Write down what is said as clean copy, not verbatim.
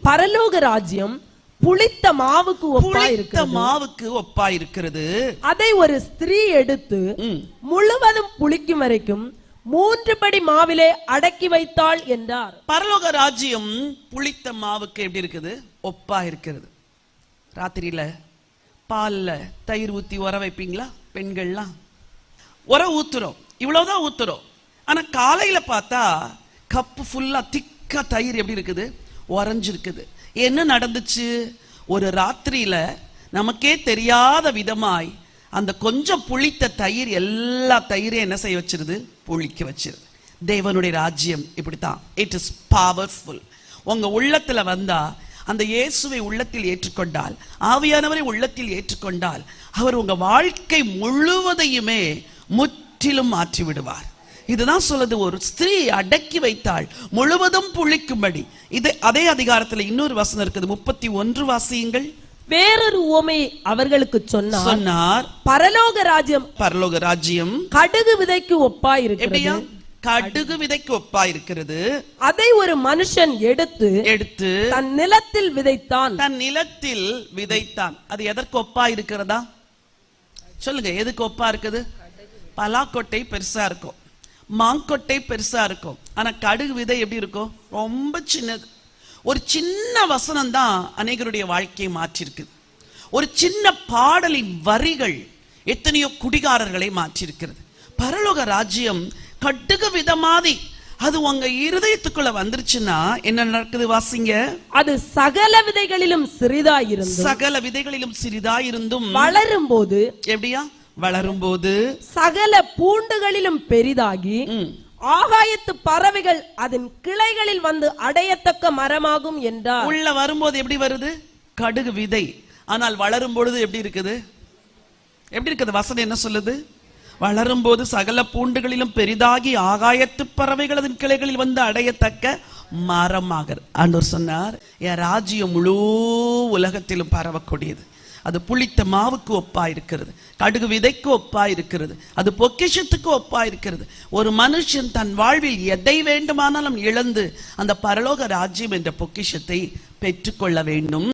பரலோக ராஜ்யம் புளித்த மாவுக்கு ஒப்பாய் இருக்கிறது. அதை ஒரு ஸ்திரீ எடுத்து முழுவதும் புளிக்கும் வரைக்கும் 3 படி மாவிலே அடக்கி வைத்தாள் என்றார். பரலோக ராஜ்யம் புளித்த மாவுக்கு எப்படி இருக்குது? ஒப்பா இருக்கிறது. ராத்திரியில பால்ல தயிர் ஊத்தி உர வைப்பீங்களா? பெண்கள்லாம் உர ஊத்துறோம், இவ்வளவுதான் ஊத்துறோம். ஆனா காலையில பார்த்தா கப்பு ஃபுல்லா திக்கா தயிர் எப்படி இருக்குது? உறைஞ்சிருக்குது. என்ன நடந்துச்சு? ஒரு ராத்திரியில நமக்கே தெரியாத விதமாய் அந்த கொஞ்சம் புளித்த தயிர் எல்லா தயிரையும் என்ன செய்ய வச்சிருது? புளிக்க வச்சிருது. தேவனுடைய ராஜ்யம் இப்படித்தான். It is powerful. உங்க உள்ளத்துல வந்தா, அந்த இயேசுவை உள்ளத்தில் ஏற்றுக்கொண்டால், ஆவியானவரை உள்ளத்தில் ஏற்றுக்கொண்டால், அவர் உங்க வாழ்க்கை முழுவதையுமே முற்றிலும் மாற்றி விடுவார். இதுதான் சொல்லுது, ஒரு ஸ்திரீ அடக்கி வைத்தாள் முழுவதும் புளிக்கும்படி. இது அதே அதிகாரத்துல இன்னொரு வசனம் இருக்குது. 31 வாசியுங்கள். வேறொரு உவமை அவர்களுக்கு சொன்னார். பரலோக ராஜ்யம் கடுகு விதைக்கு ஒப்பாய் இருக்கிறது. கடுகு விதைக்கு ஒப்பாய் இருக்கிறது. அதை ஒரு மனுஷன் எடுத்து தன் நிலத்தில் விதைத்தான். அது எதற்கு ஒப்பாய் இருக்கிறதா? சொல்லுங்க, எதுக்கு ஒப்பா இருக்குது? பலாக்கொட்டை பெருசா இருக்கும், மாங்கொட்டை பெருசா இருக்கும். ஆனா கடுகு விதை எப்படி இருக்கும்? ரொம்ப சின்னது. ஒரு சின்ன வசனம் தான் அநேகருடைய வாழ்க்கையை மாற்றிருக்கு. ஒரு சின்ன பாடலின் வரிகள் எத்தனையோ குடிகாரர்களை மாற்றிருக்கிறது. பரலோக ராஜ்யம் கடுகு விதமாதி அது உங்க இருதயத்துக்குள்ள வந்துருச்சுன்னா என்ன நடக்குது? வாசிங்க. அது சகல விதைகளிலும் சிறிதாயிருந்தும் வளரும் போது எப்படியா? வளரும்போது சகல பூண்டுகளிலும் பெரிதாகி ஆகாயத்து பறவைகள் அதன் கிளைகளில் வந்து அடையத்தக்க மரமாகும் என்றார். உள்ள வரும்போது எப்படி வருது? கடுகு விதை. ஆனால் வளரும் பொழுது எப்படி இருக்குது? வசனம் என்ன சொல்லுது? வளரும்போது சகல பூண்டுகளிலும் பெரிதாகி ஆகாயத்து பறவைகள் அதன் கிளைகளில் வந்து அடையத்தக்க மரமாக. ஆண்டவர் சொன்னார், என் ராஜ்யம் முழு உலகத்திலும் பரவக்கூடியது. அது புளித்த மாவுக்கு ஒப்பா இருக்கிறது, கடுகு விதைக்கு ஒப்பா இருக்கிறது, அது பொக்கிஷத்துக்கு ஒப்பா இருக்கிறது. ஒரு மனுஷன் தன் வாழ்வில் எதை வேண்டுமானாலும் இழந்து அந்த பரலோக ராஜ்யம் என்ற பொக்கிஷத்தை பெற்றுக்கொள்ள வேண்டும்.